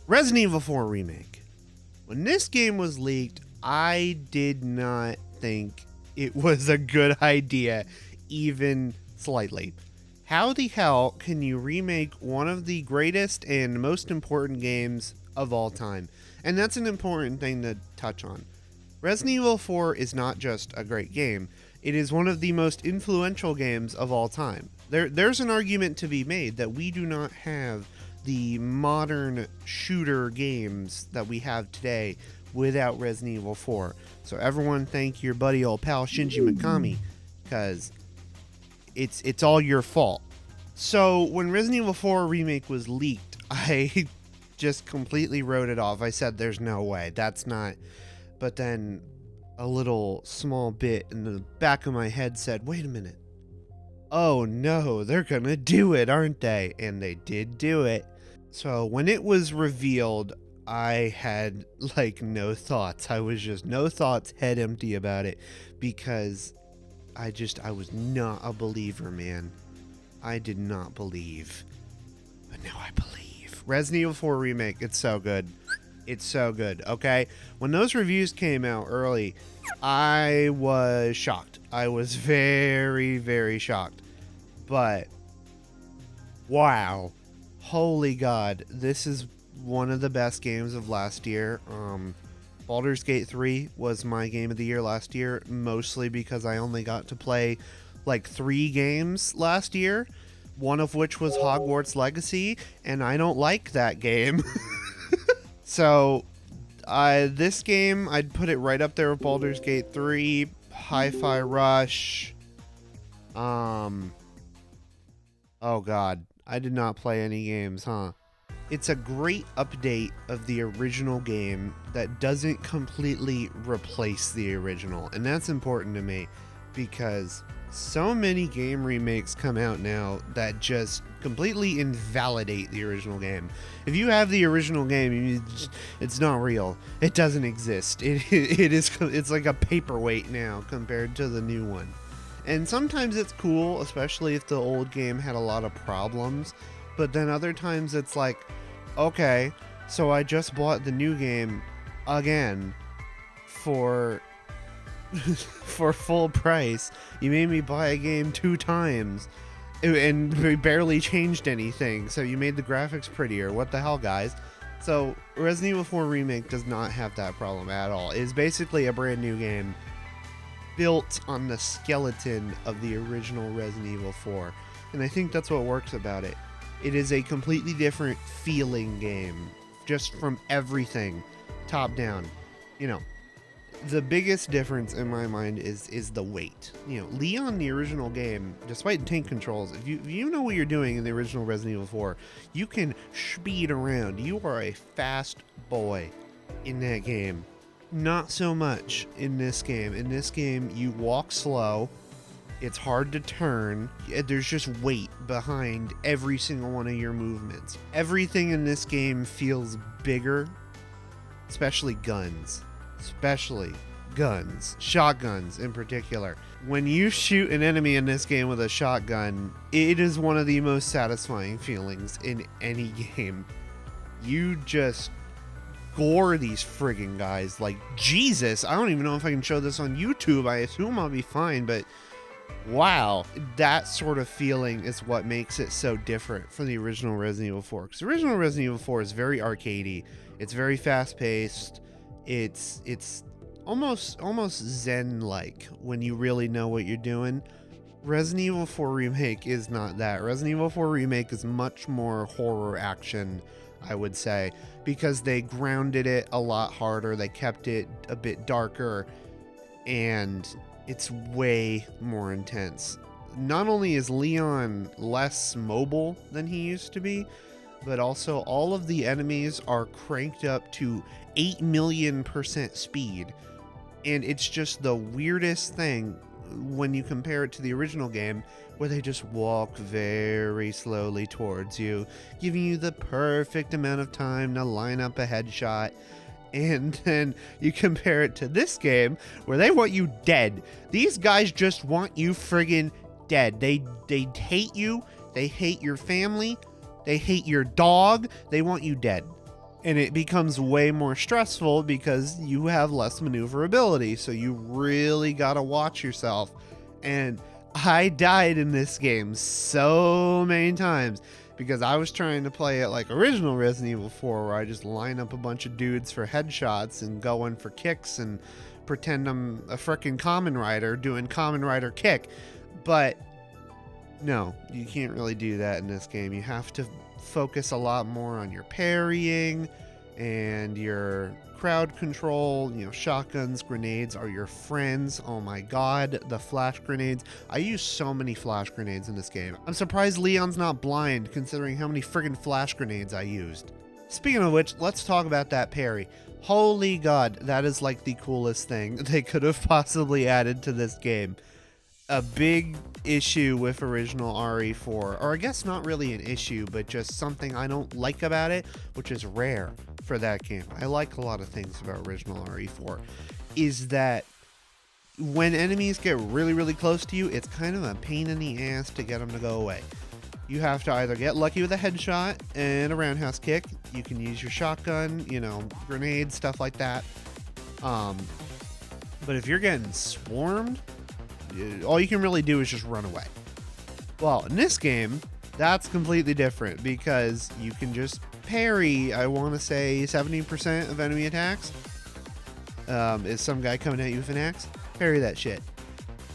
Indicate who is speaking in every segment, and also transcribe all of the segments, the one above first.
Speaker 1: Resident Evil 4 Remake. When this game was leaked, I did not think it was a good idea, even slightly. How the hell can you remake one of the greatest and most important games of all time? And that's an important thing to touch on. Resident Evil 4 is not just a great game, it is one of the most influential games of all time. There's an argument to be made that we do not have the modern shooter games that we have today without Resident Evil 4. So everyone thank your buddy old pal Shinji Mikami, because it's all your fault. So when Resident Evil 4 Remake was leaked, I just completely wrote it off. I said there's no way, that's not. But then a little small bit in the back of my head said, wait a minute. Oh no, they're gonna do it, aren't they? And they did do it. So when it was revealed, I had like no thoughts. I was just no thoughts, head empty about it, because I was not a believer, man. I did not believe. But now I believe. Resident Evil 4 Remake, it's so good. It's so good, okay? When those reviews came out early, I was shocked. I was very, very shocked. But, wow. Holy God, this is one of the best games of last year. Baldur's Gate 3 was my game of the year last year, mostly because I only got to play like 3 games last year, one of which was Hogwarts Legacy, and I don't like that game. So, this game, I'd put it right up there with Baldur's Gate 3, Hi-Fi Rush. Oh God, I did not play any games, huh? It's a great update of the original game that doesn't completely replace the original, and that's important to me because so many game remakes come out now that just completely invalidate the original game. If you have the original game, it's not real. It doesn't exist. It's like a paperweight now compared to the new one. And sometimes it's cool, especially if the old game had a lot of problems. But then other times it's like, okay, so I just bought the new game again for full price. You made me buy a game 2 times and we barely changed anything, so you made the graphics prettier. What the hell, guys? So Resident Evil 4 Remake does not have that problem at all. It is basically a brand new game built on the skeleton of the original Resident Evil 4, and I think that's what works about it. It is a completely different feeling game, just from everything, top down. You know, the biggest difference in my mind is the weight. You know, Leon, the original game, despite tank controls, if you know what you're doing in the original Resident Evil 4, you can speed around. You are a fast boy in that game. Not so much in this game. In this game, you walk slow. It's hard to turn. There's just weight behind every single one of your movements. Everything in this game feels bigger, especially guns. Shotguns in particular. When you shoot an enemy in this game with a shotgun, it is one of the most satisfying feelings in any game. You just gore these friggin' guys like Jesus. I don't even know if I can show this on YouTube. I assume I'll be fine, but wow, that sort of feeling is what makes it so different from the original Resident Evil 4. Because the original Resident Evil 4 is very arcadey. It's very fast-paced. It's almost zen-like when you really know what you're doing. Resident Evil 4 Remake is not that. Resident Evil 4 Remake is much more horror action, I would say, because they grounded it a lot harder. They kept it a bit darker, and it's way more intense. Not only is Leon less mobile than he used to be, but also all of the enemies are cranked up to 8 million% speed. And it's just the weirdest thing when you compare it to the original game, where they just walk very slowly towards you, giving you the perfect amount of time to line up a headshot. And then you compare it to this game, where they want you dead. These guys just want you friggin' dead. They hate you. They hate your family. They hate your dog. They want you dead. And it becomes way more stressful because you have less maneuverability. So you really got to watch yourself. And I died in this game so many times because I was trying to play it like original Resident Evil 4, where I just line up a bunch of dudes for headshots and go in for kicks and pretend I'm a frickin' Kamen Rider doing Kamen Rider kick. But no, you can't really do that in this game. You have to focus a lot more on your parrying and your crowd control. You know, shotguns, grenades are your friends. Oh my god, the flash grenades. I use so many flash grenades in this game. I'm surprised Leon's not blind considering how many friggin' flash grenades I used. Speaking of which, let's talk about that parry. Holy god, that is like the coolest thing they could have possibly added to this game. A big issue with original RE4, or I guess not really an issue, but just something I don't like about it, which is rare for that game. I like a lot of things about original RE4, is that when enemies get really, really close to you, it's kind of a pain in the ass to get them to go away. You have to either get lucky with a headshot and a roundhouse kick. You can use your shotgun, you know, grenades, stuff like that. But if you're getting swarmed, all you can really do is just run away. Well, in this game, that's completely different because you can just parry, I want to say 70% of enemy attacks. Is some guy coming at you with an axe? Parry that shit.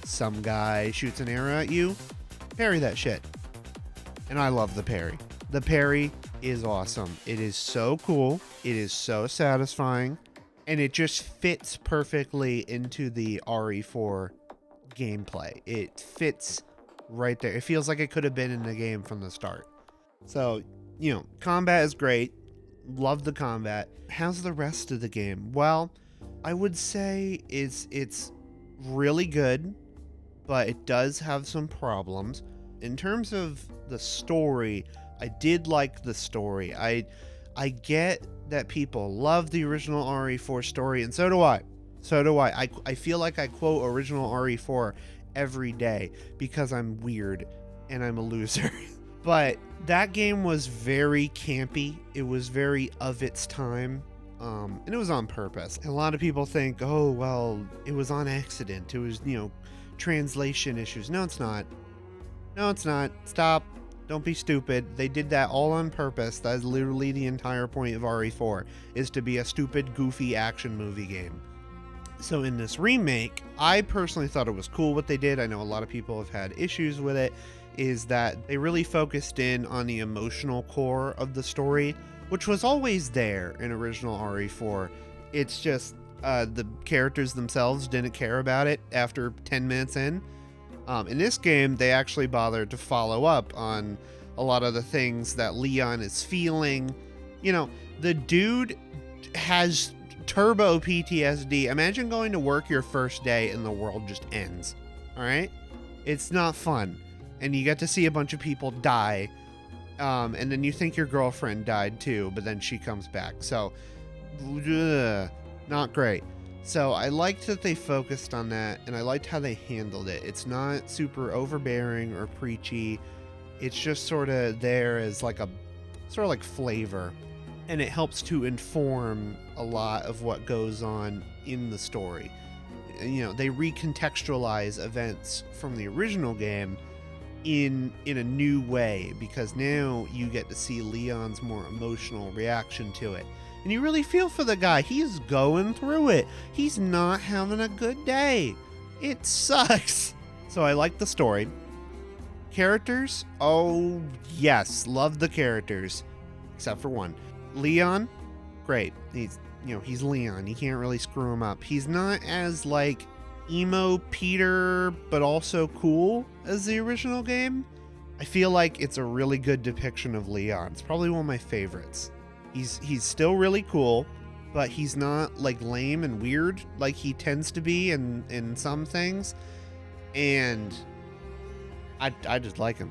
Speaker 1: Some guy shoots an arrow at you? Parry that shit. And I love the parry. The parry is awesome. It is so cool. It is so satisfying. And it just fits perfectly into the RE4 gameplay. It fits right there. It feels like it could have been in the game from the start. So, you know, combat is great. Love the combat. How's the rest of the game? Well, I would say it's really good, but it does have some problems. In terms of the story, I did like the story. I get that people love the original RE4 story, and so do I. I feel like I quote original RE4 every day because I'm weird and I'm a loser. But that game was very campy. It was very of its time. And it was on purpose. And a lot of people think, oh, well, it was on accident. It was, you know, translation issues. No, it's not. No, it's not. Stop. Don't be stupid. They did that all on purpose. That is literally the entire point of RE4, is to be a stupid, goofy action movie game. So in this remake, I personally thought it was cool what they did. I know a lot of people have had issues with it, is that they really focused in on the emotional core of the story, which was always there in original RE4. It's just the characters themselves didn't care about it after 10 minutes in. In this game, they actually bothered to follow up on a lot of the things that Leon is feeling. You know, the dude has turbo PTSD. Imagine going to work your first day and the world just ends. All right? It's not fun. And you get to see a bunch of people die. And then you think your girlfriend died too, but then she comes back. So, not great. So I liked that they focused on that, and I liked how they handled it. It's not super overbearing or preachy. It's just sort of there as like a sort of like flavor, and it helps to inform a lot of what goes on in the story. You know, they recontextualize events from the original game in a new way, because now you get to see Leon's more emotional reaction to it. And you really feel for the guy. He's going through it. He's not having a good day. It sucks. So I like the story. Characters? Oh, yes. Love the characters. Except for one. Leon? Great. He's Leon. You can't really screw him up. He's not as, like, emo Peter, but also cool as the original game. I feel like it's a really good depiction of Leon. It's probably one of my favorites. He's still really cool, but he's not like lame and weird like he tends to be in some things. And I just like him.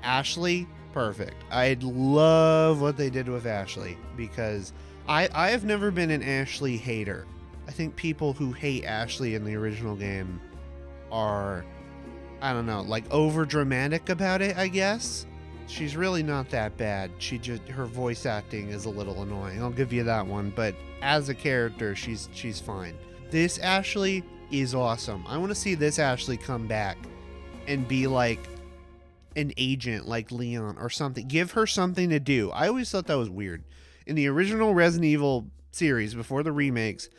Speaker 1: Ashley, perfect. I love what they did with Ashley, because I have never been an Ashley hater. I think people who hate Ashley in the original game are, I don't know, like over dramatic about it, I guess. she's really not that bad. Her voice acting is a little annoying. I'll give you that one, but as a character, she's fine. This Ashley is awesome. I want to see this Ashley come back and be like an agent like Leon or something. Give her something to do. I always thought that was weird. In the original Resident Evil series, before the remakes,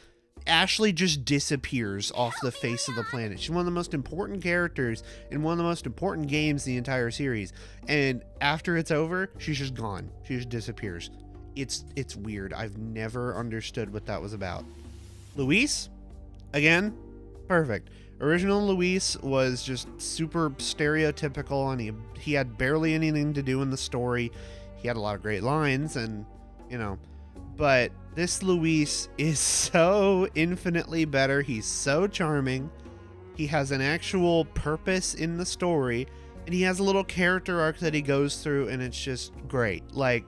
Speaker 1: Ashley just disappears off the face of the planet. She's one of the most important characters in one of the most important games in the entire series. And after it's over, she's just gone. She just disappears. It's weird. I've never understood what that was about. Luis, again, perfect. Original Luis was just super stereotypical, and he had barely anything to do in the story. He had a lot of great lines, and but this Luis is so infinitely better. He's so charming. He has an actual purpose in the story, and he has a little character arc that he goes through, and it's just great. Like,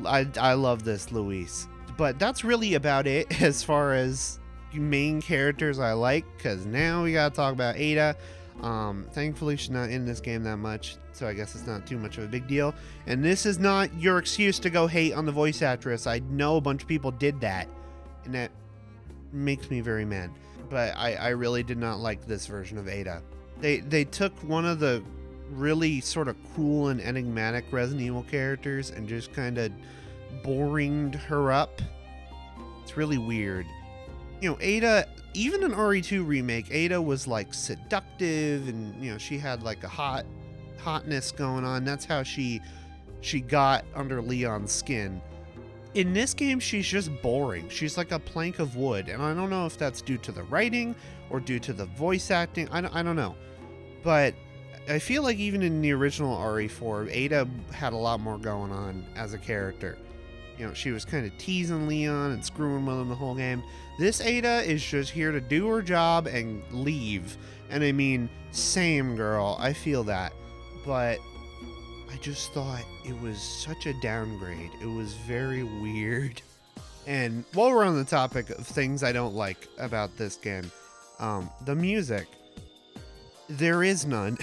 Speaker 1: I love this Luis. But that's really about it as far as main characters I like, because now we gotta talk about Ada. Thankfully she's not in this game that much, so I guess it's not too much of a big deal. And this is not your excuse to go hate on the voice actress. I know a bunch of people did that, and that makes me very mad. But I really did not like this version of Ada. They took one of the really sort of cool and enigmatic Resident Evil characters and just kind of boringed her up. It's really weird. Ada, even in RE2 remake, Ada was like seductive, and she had like a hotness going on. That's how she got under Leon's skin. In this game, she's just boring. She's like a plank of wood, and I don't know if that's due to the writing or due to the voice acting. I don't know, but I feel like even in the original RE4, Ada had a lot more going on as a character. She was kind of teasing Leon and screwing with him the whole game. This Ada is just here to do her job and leave. And I mean, same girl, I feel that. But I just thought it was such a downgrade. It was very weird. And while we're on the topic of things I don't like about this game, the music, there is none.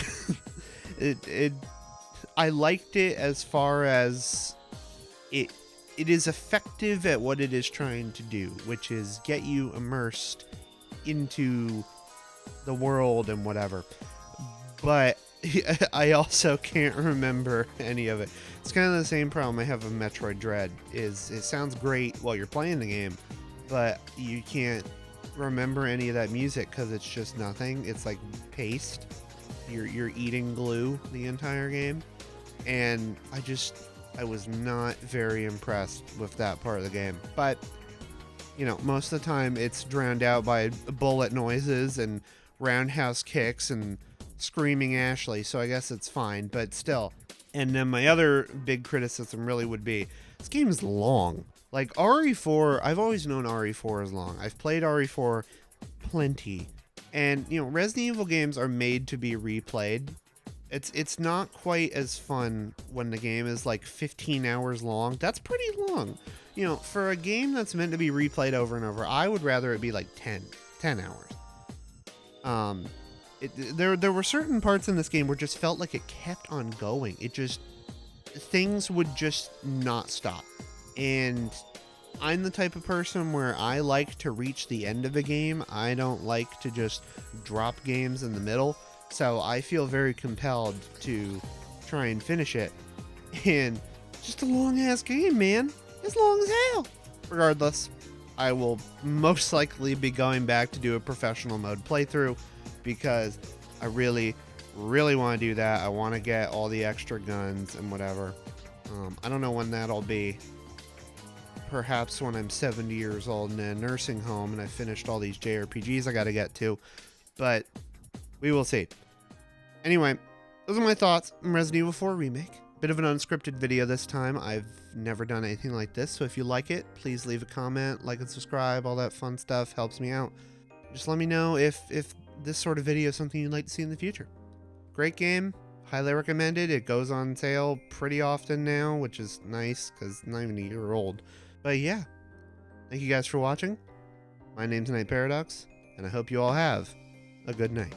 Speaker 1: I liked it as far as it is effective at what it is trying to do, which is get you immersed into the world and whatever. But I also can't remember any of it. It's kind of the same problem I have with Metroid Dread. Is it sounds great while you're playing the game, but you can't remember any of that music because it's just nothing. It's like paste. You're eating glue the entire game, and I was not very impressed with that part of the game. But, most of the time it's drowned out by bullet noises and roundhouse kicks and screaming Ashley, so I guess it's fine, but still. And then my other big criticism really would be, this game is long. Like, RE4, I've always known RE4 is long. I've played RE4 plenty. And, Resident Evil games are made to be replayed. It's not quite as fun when the game is like 15 hours long. That's pretty long. For a game that's meant to be replayed over and over, I would rather it be like 10 hours. There were certain parts in this game where it just felt like it kept on going. Things would just not stop. And I'm the type of person where I like to reach the end of a game. I don't like to just drop games in the middle. So I feel very compelled to try and finish it. And just a long ass game, man. As long as hell. Regardless, I will most likely be going back to do a professional mode playthrough, because I really, really want to do that. I want to get all the extra guns and whatever. I don't know when that'll be. Perhaps when I'm 70 years old in a nursing home and I finished all these JRPGs I got to get to. But we will see. Anyway, those are my thoughts on Resident Evil 4 Remake. Bit of an unscripted video this time. I've never done anything like this, so if you like it, please leave a comment, like and subscribe, all that fun stuff helps me out. Just let me know if this sort of video is something you'd like to see in the future. Great game, highly recommended. It goes on sale pretty often now, which is nice because it's not even a year old. But yeah, thank you guys for watching. My name's NightParadox, and I hope you all have a good night.